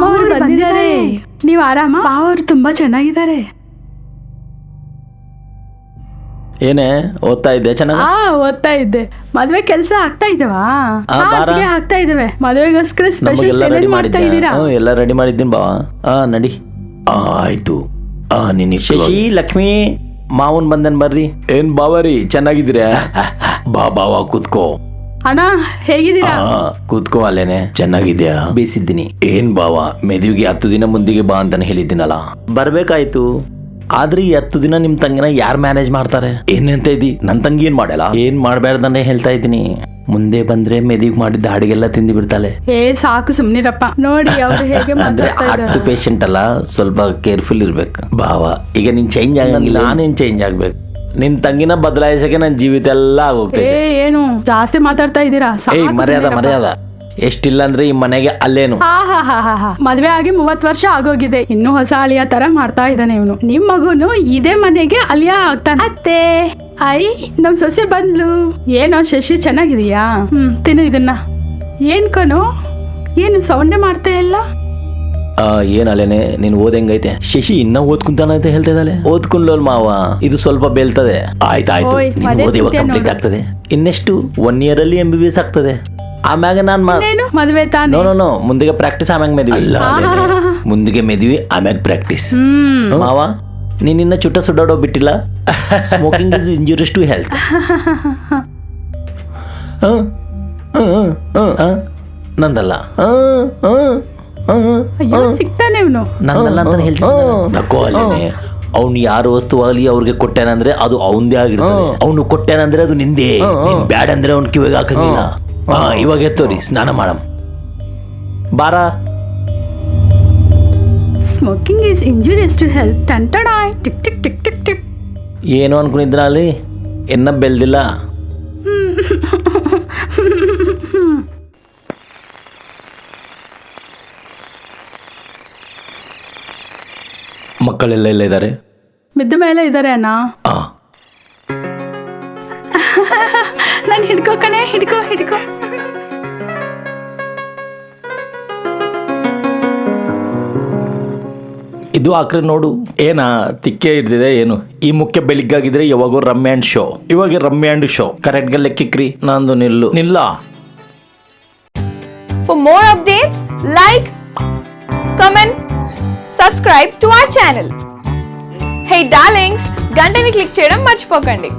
ಮಾಮ ಅವರು ಬಂದಿದ್ದಾರೆ. ನೀವು ಆರಾಮ? ಮಾವ ಅವರು ತುಂಬಾ ಚೆನ್ನಾಗಿದ್ದಾರೆ. ಏನೇ ಓದ್ತಾ ಇದ್ದೆ? ಚೆನ್ನಾಗಿ ಓದ್ತಾ ಇದ್ದೆ. ಮದ್ವೆ ಕೆಲಸ ಆಗ್ತಾ ಇದ್ದಾವಾ? ಆಗ್ತಾ ಇದಾವೆ. ಮದ್ವೆಗೋಸ್ಕರ ಸ್ಪೆಷಲ್ ಸೆಲೆಕ್ಟ್ ಮಾಡ್ತಾ ಇದ್ದೀರಾ? ಎಲ್ಲ ರೆಡಿ ಮಾಡಿದ್ದೀನಿ ಬಾವ. ನಡಿ. ಆಯ್ತು. ನಿನ್ನ ಶಶಿ ಲಕ್ಷ್ಮಿ ಮಾವನ್ ಬಂದನ್ ಬರ್ರಿ. ಏನ್ ಬಾವರಿ ಚೆನ್ನಾಗಿದ್ದೀರಾ? ಬಾವ ಕೂತ್ಕೋ. ಅಣ್ಣ ಹೇಗಿದ್ದೀರಾ? ಕೂತ್ಕೋ ಅಲ್ಲೇನೆ. ಚೆನ್ನಾಗಿದ್ಯಾ? ಬೇಸಿದ್ದೀನಿ. ಏನ್ ಬಾವ ಮೆದುವಿಗೆ 10 ದಿನ ಮುಂದಿಗೆ ಬಾ ಅಂತಾನೆ ಹೇಳಿದ್ದೀನಲ್ಲ. ಬರ್ಬೇಕಾಯ್ತು. ಆದ್ರೆ ಈ 10 ದಿನ ನಿಮ್ ತಂಗಿನ ಯಾರು ಮ್ಯಾನೇಜ್ ಮಾಡ್ತಾರೆ? ಏನಂತ ಇದ್ದಿ? ನನ್ ತಂಗಿ ಏನ್ ಮಾಡಲ್ಲ. ಏನ್ ಮಾಡ್ಬೇಡ್ದನ್ನೇ ಹೇಳ್ತಾ ಇದ್ದೀನಿ. ಮುಂದೆ ಬಂದ್ರೆ ಮೆದಿಗ್ ಮಾಡಿದ್ದ ಅಡಿಗೆಲ್ಲ ತಿಂದು ಬಿಡ್ತಾಳೆ. ಸಾಕು ಸುಮ್ನಿರಪ್ಪ. ನೋಡಿ ಅವ್ರು ಹೇಗೆ ಅಂದ್ರೆ ಹಾರ್ಟ್ ಪೇಷಂಟ್ ಅಲ್ಲ, ಸ್ವಲ್ಪ ಕೇರ್ಫುಲ್ ಇರ್ಬೇಕು ಬಾವ. ಈಗ ನೀನ್ ಚೇಂಜ್ ಆಗಂಗಿಲ್ಲ, ನಾನೇನ್ ಚೇಂಜ್ ಆಗ್ಬೇಕು. ನಿನ್ ತಂಗಿನ ಬದಲಾಯಿಸಕ್ಕೆ ನನ್ ಜೀವಿತ ಎಲ್ಲ ಆಗೋಗ್ತದೆ. ಏನು ಜಾಸ್ತಿ ಮಾತಾಡ್ತಾ ಇದ್ದೀರಾ? ಮರ್ಯಾದ ಎಷ್ಟಿಲ್ಲ ಅಂದ್ರೆ ಈ ಮನೆಗೆ ಅಲ್ಲೇನು. ಮದ್ವೆ ಆಗಿ 30 ವರ್ಷ ಆಗೋಗಿದೆ. ಇನ್ನು ಹೊಸ ಅಳಿಯ ತರ ಮಾಡ್ತಾ ಇದ್ದಾನೆ ಇವನು. ನಿಮ್ ಮಗುನು ಇದೇ ಮನೆಗೆ ಅಳಿಯ ಆಗ್ತಾನೆ. ಅತ್ತೆ ನಮ್ ಸೊಸೆ ಬಂದ್ಲು. ಏನೋ ಶಶಿ ಚೆನ್ನಾಗಿದೀಯಾ? ತಿನ್ನು ಇದನ್ನ. ಏನ್ ಕಣೋ ಏನು ಸೌಂಡೆ ಮಾಡ್ತಾ ಇಲ್ಲ? ಏನ್ ಅಲ್ಲೇನೆ ನೀನ್ ಓದಂಗೈತೆ? ಶಶಿ ಇನ್ನ ಓದ್ಕೊಂತಾನ ಅಂತ ಹೇಳ್ತಾ ಇದ್ದಾಳೆ. ಓದ್ಕೊಂಡ್ಲೋಲ್ ಮಾವ, ಇದು ಸ್ವಲ್ಪ ಬೇಲ್ತದೆ. ಆಯ್ತಾಯ್ತು, ಕಂಪ್ಲೀಟ್ ಆಗ್ತದೆ. ಇನ್ನೆಷ್ಟು 1 year ಅಲ್ಲಿ MBBS ಆಗ್ತದೆ. ಆಮ್ಯಾಗ ನಾನ್ ಮದ್ವೆ ತಾನೆ? ನೋ ಮುಂದಿಗೆ ಪ್ರಾಕ್ಟೀಸ್ ಆಮ್ಯಾಗ ಮೆದ್ವಿ. ಮುಂದಿಗೆ ಮೆದ್ವಿ ಆಮ್ಯಾಗ ಪ್ರಾಕ್ಟೀಸ್. ಮಾವ ನೀನಿನ್ನ ಚುಟ್ಟ ಸುಡಾಡೋ ಬಿಟ್ಟಿಲ್ಲ. Smoking is injurious to health. ನಂದಲ್ಲ ಸಿಗ್ತಾನೆ ಇವನು. ನಂದಲ್ಲ ಅಂತ ಹೇಳ್ತೀನಿ. ಅವ್ನು ಯಾರು ವಸ್ತು ಆಗ್ಲಿ ಅವ್ರಿಗೆ ಕೊಟ್ಟೇನಂದ್ರೆ ಅದು ಅವಂದೇ ಆಗಿರ್ತದೆ. ಅವನು ಕೊಟ್ಟೇನಂದ್ರೆ ಅದು ನಿಂದೆ. ಬ್ಯಾಡ್ ಅಂದ್ರೆ ಅವ್ನ ಕಿವಿಗೆ ಹಾಕಂಗಿಲ್ಲ. ಇವಾಗ ಎತ್ತೋರಿ, ಸ್ನಾನ ಮಾಡಮ್ ಬಾರ. Smoking is injurious to health. ಟಂಟಡಾಯ್ tick tick tick tick tick. ಏನು ಅನ್ಕೊಂಡಿದ್ರ ಅಲ್ಲಿ? ಎನ್ನ ಬೆಲ್ದಿಲ್ಲ. ಮಕ್ಕಳೆಲ್ಲ ಎಲ್ಲ ಇದ್ದಾರೆ? ಮಿದ್ದ ಮೇಲೆ ಇದ್ದಾರೆ ಅಣ್ಣ. ನಾನು ಹಿಡ್ಕೋ ಕಣೆ, ಹಿಡ್ಕೋ. ಇದು ಆಕ್ರೆ ನೋಡು. ಏನ ತಿಕ್ಕೆ ಹಿಡ್ದಿದೆ ಏನು? ಈ ಮುಖ್ಯ ಬೆಳಿಗ್ಗಾಗಿದ್ರೆ ಯಾವಾಗೋ ರಮ್ಮಿ ಅಂಡ್ ಶೋ. ಇವಾಗ ರಮ್ಮಿ ಅಂಡ್ ಶೋ ಕರೆಕ್ಟ್ ಗ ಲೆಕ್ಕಿಕ್ರಿ. ನಂದು ನಿಲ್ಲ. For more updates, like, comment, subscribe to our channel. Hey darlings, గంటని click చేయడం మర్చిపోకండి.